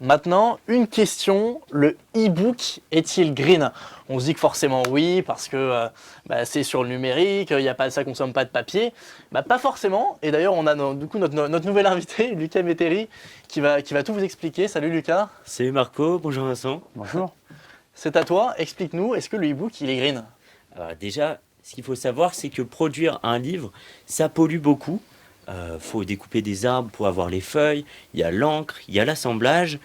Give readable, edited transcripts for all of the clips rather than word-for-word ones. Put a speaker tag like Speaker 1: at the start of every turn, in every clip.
Speaker 1: Maintenant, une question, le e-book est-il green? On se dit que forcément oui, parce que c'est sur le numérique, ça ne consomme pas de papier. Pas forcément, et d'ailleurs on a du coup notre nouvel invité, Lucas Métairie, qui va tout vous expliquer. Salut Lucas.
Speaker 2: Salut Marco, bonjour Vincent.
Speaker 3: Bonjour.
Speaker 1: C'est à toi, explique-nous, est-ce que le e-book il est green?
Speaker 2: Alors déjà, ce qu'il faut savoir, c'est que produire un livre, ça pollue beaucoup. Faut découper des arbres pour avoir les feuilles, il y a l'encre, il y a l'assemblage.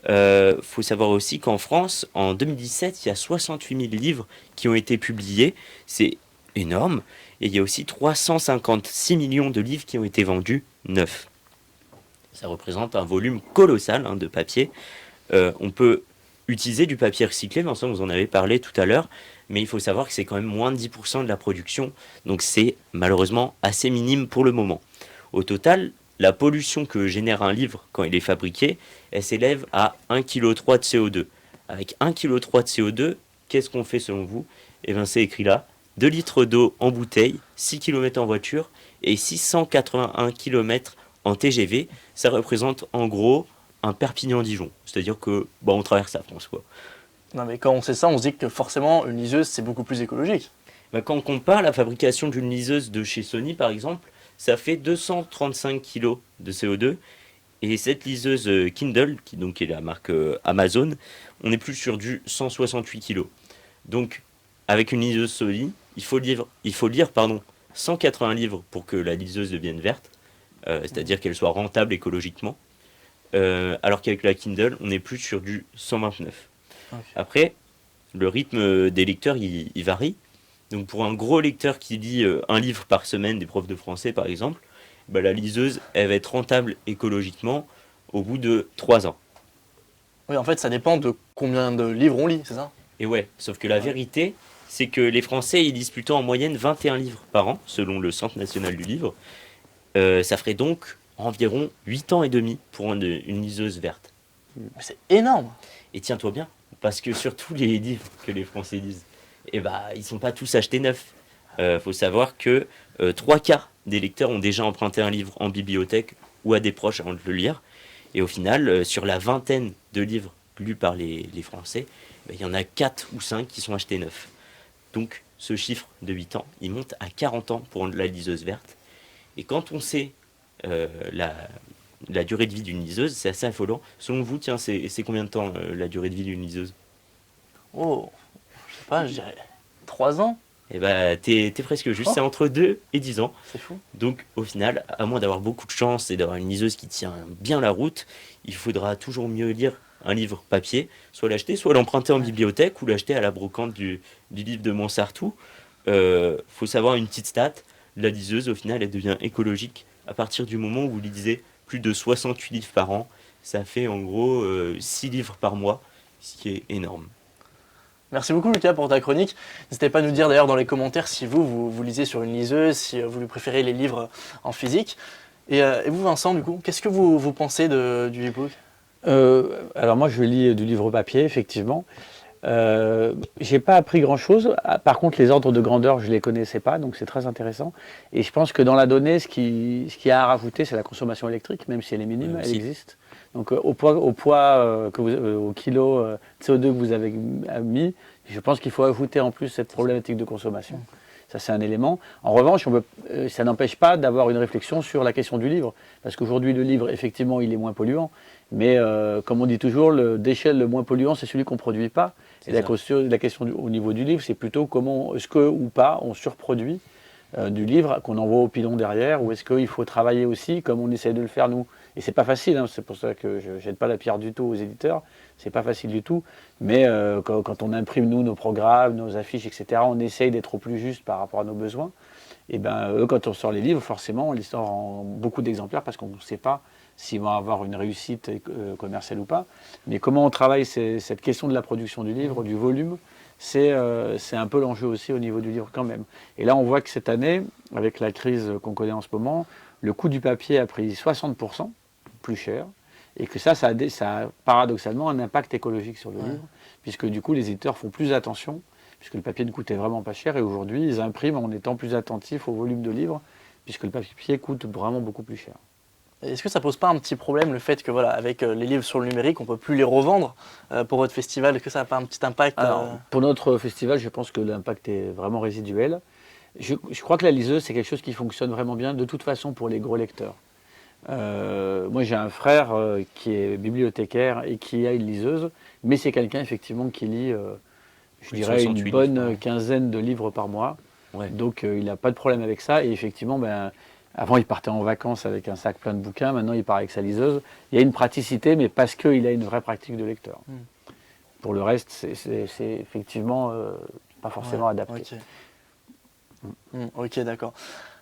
Speaker 2: Faut savoir aussi qu'en France, en 2017, il y a 68 000 livres qui ont été publiés. C'est énorme. Et il y a aussi 356 millions de livres qui ont été vendus neufs. Ça représente un volume colossal de papier. On peut utiliser du papier recyclé, Vincent, vous en avez parlé tout à l'heure, mais il faut savoir que c'est quand même moins de 10% de la production, donc c'est malheureusement assez minime pour le moment. Au total, la pollution que génère un livre quand il est fabriqué, elle s'élève à 1,3 kg de CO2. Avec 1,3 kg de CO2, qu'est-ce qu'on fait selon vous? Eh bien c'est écrit là, 2 litres d'eau en bouteille, 6 km en voiture et 681 km en TGV. Ça représente en gros un Perpignan-Dijon. C'est-à-dire que on traverse la France, quoi.
Speaker 1: Non mais quand on sait ça, on se dit que forcément une liseuse c'est beaucoup plus écologique.
Speaker 2: Quand on compare la fabrication d'une liseuse de chez Sony, par exemple, ça fait 235 kg de CO2. Et cette liseuse Kindle, qui est la marque Amazon, on est plus sur du 168 kg. Donc, avec une liseuse Sony, il faut lire 180 livres pour que la liseuse devienne verte, c'est-à-dire qu'elle soit rentable écologiquement. Alors qu'avec la Kindle, on est plus sur du 129.
Speaker 1: Okay.
Speaker 2: Après, le rythme des lecteurs, il varie. Donc pour un gros lecteur qui lit un livre par semaine, des profs de français par exemple, la liseuse, elle va être rentable écologiquement au bout de 3 ans.
Speaker 1: Oui, en fait, ça dépend de combien de livres on lit, c'est ça?
Speaker 2: Et ouais, sauf que la vérité, c'est que les Français, ils lisent plutôt en moyenne 21 livres par an, selon le Centre national du livre. Ça ferait donc environ 8 ans et demi pour une liseuse verte.
Speaker 1: C'est énorme.
Speaker 2: Et tiens-toi bien, parce que sur tous les livres que les Français lisent, ils ne sont pas tous achetés neufs. Faut savoir que 3 quarts des lecteurs ont déjà emprunté un livre en bibliothèque ou à des proches avant de le lire. Et au final, sur la vingtaine de livres lus par les Français, il y en a 4 ou 5 qui sont achetés neufs. Donc ce chiffre de 8 ans, il monte à 40 ans pour la liseuse verte. Et quand on sait la durée de vie d'une liseuse, c'est assez affolant. Selon vous, tiens, c'est combien de temps la durée de vie d'une liseuse?
Speaker 1: Oh, je sais pas, je dirais 3 ans.
Speaker 2: Eh t'es presque juste, c'est entre 2 et 10 ans.
Speaker 1: C'est fou.
Speaker 2: Donc au final, à moins d'avoir beaucoup de chance et d'avoir une liseuse qui tient bien la route, il faudra toujours mieux lire un livre papier, soit l'acheter, soit l'emprunter en bibliothèque ou l'acheter à la brocante du livre de Montsartou. Faut savoir une petite stat, la liseuse au final elle devient écologique à partir du moment où vous lisez plus de 68 livres par an. Ça fait en gros 6 livres par mois, ce qui est énorme.
Speaker 1: Merci beaucoup Lucas pour ta chronique. N'hésitez pas à nous dire d'ailleurs dans les commentaires si vous lisez sur une liseuse, si vous préférez les livres en physique. Et vous Vincent, du coup, qu'est-ce que vous pensez du e-book?
Speaker 3: Alors moi je lis du livre papier, effectivement. J'ai pas appris grand-chose. Par contre, les ordres de grandeur, je les connaissais pas, donc c'est très intéressant. Et je pense que dans la donnée, ce qui a à rajouter, c'est la consommation électrique, même si elle est minime, elle existe. Donc au kilo de CO2 que vous avez mis, je pense qu'il faut ajouter en plus cette problématique de consommation. Ça, c'est un élément. En revanche, ça n'empêche pas d'avoir une réflexion sur la question du livre. Parce qu'aujourd'hui, le livre, effectivement, il est moins polluant. Mais comme on dit toujours, le déchet le moins polluant, c'est celui qu'on ne produit pas. Et la question au niveau du livre, c'est plutôt comment est-ce que ou pas on surproduit du livre qu'on envoie au pilon derrière, ou est-ce qu'il faut travailler aussi comme on essaie de le faire nous. Et c'est pas facile, c'est pour ça que je ne jette pas la pierre du tout aux éditeurs, c'est pas facile du tout, mais quand on imprime nous nos programmes, nos affiches, etc., on essaye d'être au plus juste par rapport à nos besoins. Et eux, quand on sort les livres, forcément, on les sort en beaucoup d'exemplaires parce qu'on ne sait pas s'ils vont avoir une réussite commerciale ou pas. Mais comment on travaille cette question de la production du livre, du volume, c'est un peu l'enjeu aussi au niveau du livre quand même. Et là, on voit que cette année, avec la crise qu'on connaît en ce moment, le coût du papier a pris 60% plus cher, et que ça a paradoxalement un impact écologique sur le livre, puisque du coup, les éditeurs font plus attention, puisque le papier ne coûtait vraiment pas cher, et aujourd'hui, ils impriment en étant plus attentifs au volume de livres, puisque le papier coûte vraiment beaucoup plus cher.
Speaker 1: Est-ce que ça pose pas un petit problème le fait que voilà, avec les livres sur le numérique, on peut plus les revendre pour votre festival? Est-ce que ça n'a pas un petit impact
Speaker 3: Alors, pour notre festival, je pense que l'impact est vraiment résiduel. Je crois que la liseuse, c'est quelque chose qui fonctionne vraiment bien, de toute façon, pour les gros lecteurs. Moi, j'ai un frère qui est bibliothécaire et qui a une liseuse, mais c'est quelqu'un, effectivement, qui lit, je
Speaker 2: Oui,
Speaker 3: dirais,
Speaker 2: 68
Speaker 3: une bonne
Speaker 2: livres, ouais.
Speaker 3: quinzaine de livres par mois.
Speaker 2: Ouais.
Speaker 3: Donc, il n'a pas de problème avec ça. Et effectivement, avant, il partait en vacances avec un sac plein de bouquins. Maintenant, il part avec sa liseuse. Il y a une praticité, mais parce qu'il a une vraie pratique de lecteur. Pour le reste, c'est effectivement pas forcément adapté.
Speaker 1: Ok, ok, d'accord.